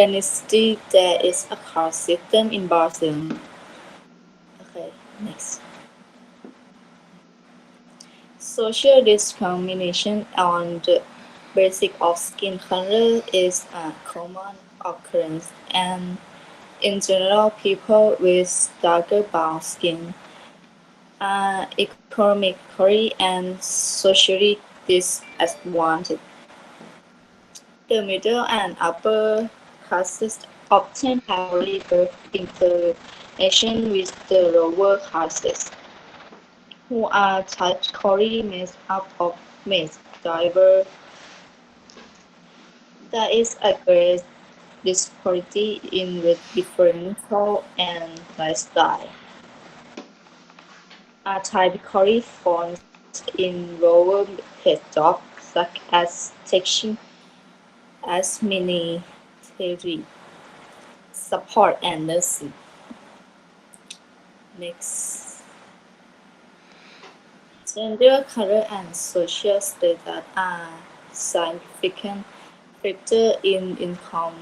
ethnicity, there is a caste system in Brazil. Okay, next. Social discrimination on the basis of skin color is a common occurrence, and in general, people with darker brown skin are economically and socially disadvantaged. The middle and upper castes often have little interaction with the lower castes, who are typically made up of mixed drivers. There is a great disparity in the differential and lifestyle, are typically found in lower paid jobs such as teaching, as military support and nursing. Next, gender, color, and social status are significant factors in income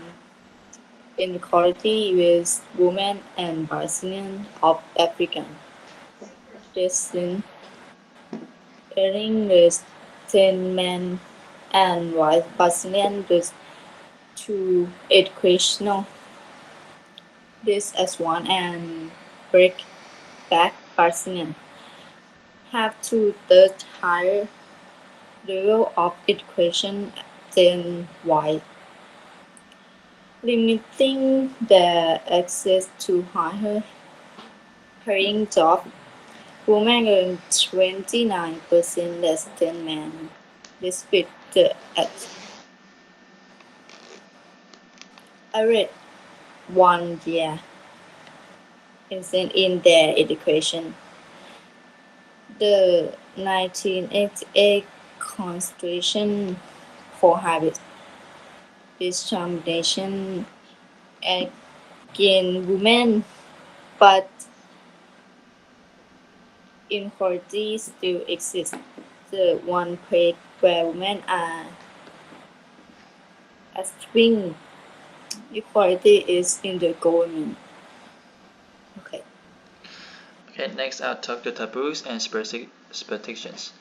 inequality with women and Brazilian of African descent, earning with 10 men and white Brazilian to educational. This as one and break back Brazilian have to the higher level of education than white, limiting their access to higher paying jobs. Women earn 29% less than men, despite the average 1 year investment in their education. The 1988 Constitution prohibits discrimination against women, but inequality still exists. The one place where women are achieving equality is in the government. Okay. Okay, next I'll talk the taboos and superstitions.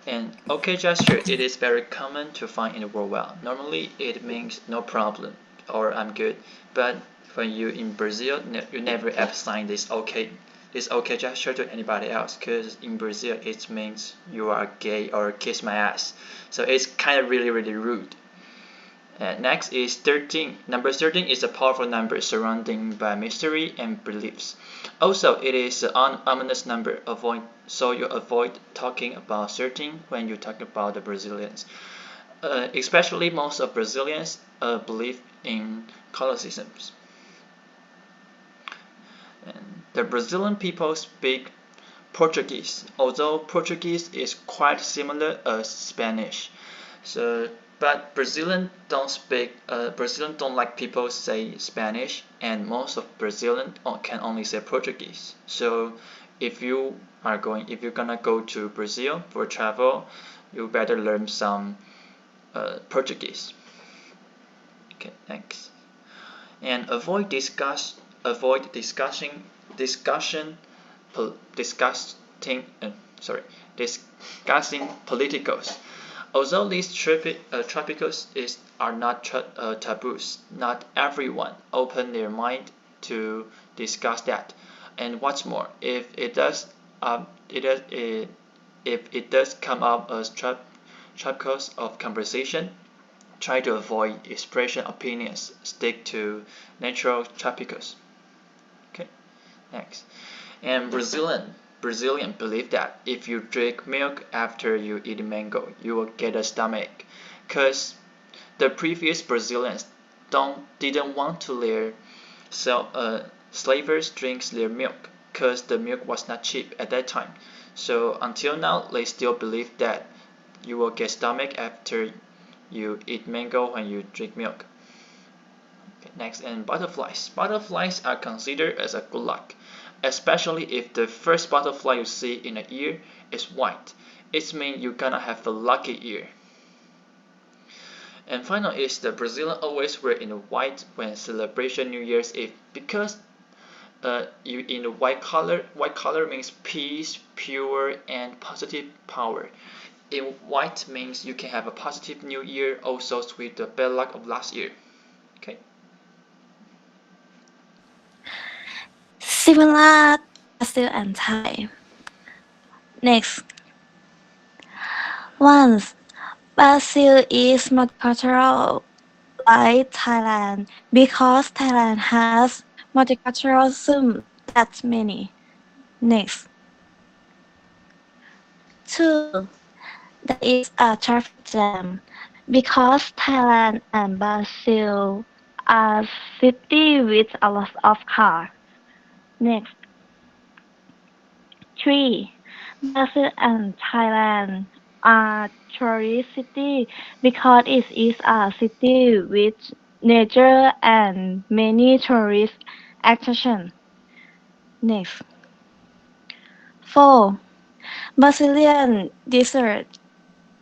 An okay gesture, it is very common to find in the world well. Normally it means no problem or I'm good, but when you in Brazil, you never ever sign this okay gesture to anybody else, because in Brazil it means you are gay or kiss my ass. So it's kind of really rude. Next is 13. Number 13 is a powerful number surrounding by mystery and beliefs. Also, it is an ominous number. So you avoid talking about 13 when you talk about the Brazilians. Especially most of Brazilians believe in Catholicism. And the Brazilian people speak Portuguese, although Portuguese is quite similar as Spanish. But Brazilian don't like people say Spanish, and most of Brazilian can only say Portuguese. So if you're gonna go to Brazil for travel, you better learn some Portuguese. Okay, next. And avoid discussing politicals. Although these tropicals are not taboos, not everyone open their mind to discuss that. And what's more, if it does come up as tropicals of conversation, try to avoid expression opinions. Stick to natural tropicals. Okay, next. And Brazilian believe that if you drink milk after you eat mango, you will get a stomach. Cause the previous Brazilians didn't want to let slavers drink their milk, cause the milk was not cheap at that time. So until now, they still believe that you will get stomach after you eat mango when you drink milk. Okay, next, and butterflies. Butterflies are considered as a good luck, especially if the first butterfly you see in a year is white. It means you're gonna have a lucky year. And final is the Brazilian always wear in white when celebration New Year's Eve because you in the white color means peace, pure, and positive power. In white means you can have a positive new year, also with the bad luck of last year. Okay. Similar Brazil and Thai. Next, once Brazil is multicultural like Thailand because Thailand has multiculturalism that many. Next, two, there is a traffic jam because Thailand and Brazil are cities with a lot of cars. Next, three, Brazil and Thailand are tourist city because it is a city with nature and many tourist attractions. Next, four, Brazilian desserts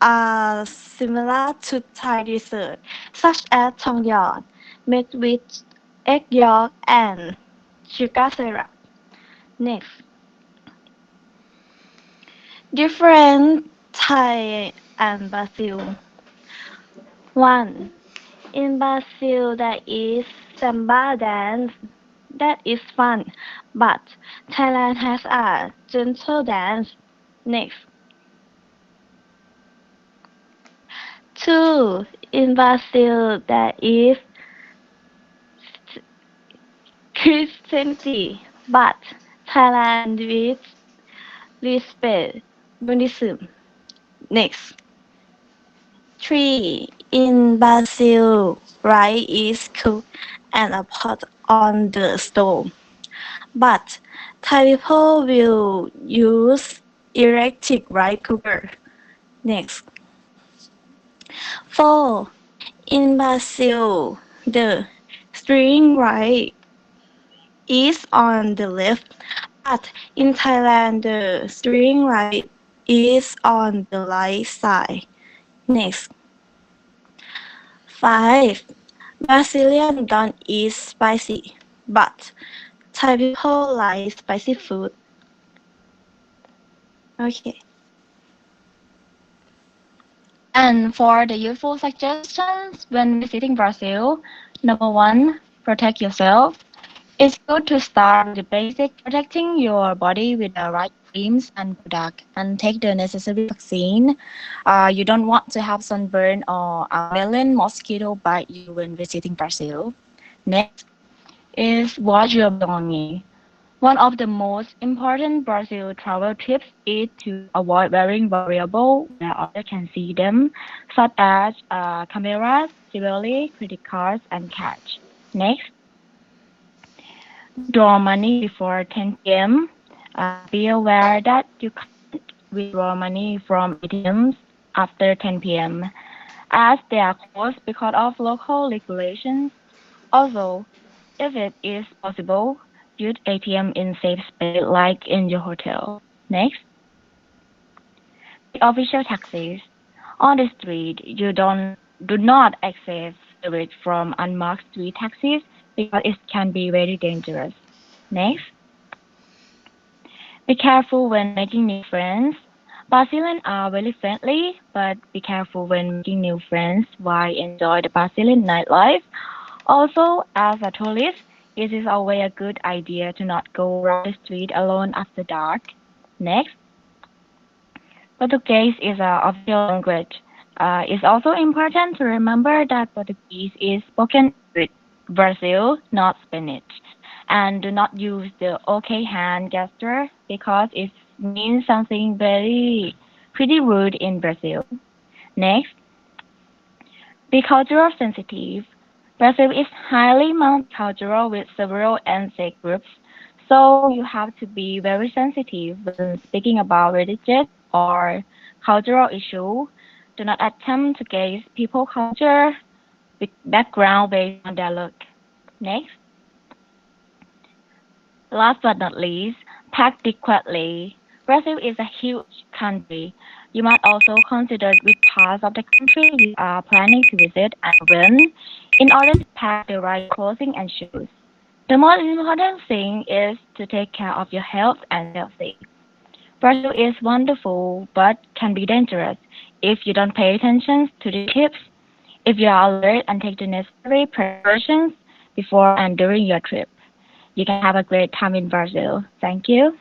are similar to Thai dessert, such as tong yod, made with egg yolk and sugar syrup. Next, different Thai and Brazil. 1. In Brazil, there is samba dance that is fun, but Thailand has a gentle dance. Next, 2. In Brazil, there is Christianity, but Thailand with respect Buddhism. Next, 3. In Brazil, rice is cooked and a pot on the stove, but Thai people will use electric rice cooker. Next, 4. In Brazil, the string rice is on the left, but in Thailand, the string rice is on the right side. Next, 5. Brazilians don't eat spicy, but Thai people like spicy food. Okay. And for the useful suggestions when visiting Brazil, number one, protect yourself. It's good to start with the basic protecting your body with the right creams and product and take the necessary vaccine. You don't want to have sunburn or a million mosquito bite you when visiting Brazil. Next is watch your belongings. One of the most important Brazil travel tips is to avoid wearing variables where others can see them, such as cameras, jewelry, credit cards, and cash. Next, draw money before 10 p.m. Be aware that you can't withdraw money from ATMs after 10 p.m. as they are closed because of local regulations. Also, if it is possible, use ATM in safe space like in your hotel. Next, the official taxis. On the street, you do not accept fares from unmarked street taxis because it can be very dangerous. Next, be careful when making new friends. Brazilians are very friendly, but be careful when making new friends while enjoy the Brazilian nightlife. Also, as a tourist, it is always a good idea to not go around the street alone after dark. Next, Portuguese is an official language. It's also important to remember that Portuguese is spoken in Brazil, not Spanish. And do not use the OK hand gesture because it means something very pretty rude in Brazil. Next, be cultural sensitive. Brazil is highly multicultural with several ethnic groups, so you have to be very sensitive when speaking about religious or cultural issues. Do not attempt to guess people's culture background based on their look. Next, last but not least, pack adequately. Brazil is a huge country. You must also consider which parts of the country you are planning to visit and when, in order to pack the right clothing and shoes. The most important thing is to take care of your health and safety. Brazil is wonderful but can be dangerous if you don't pay attention to the tips. If you are alert and take the necessary precautions before and during your trip, you can have a great time in Brazil. Thank you.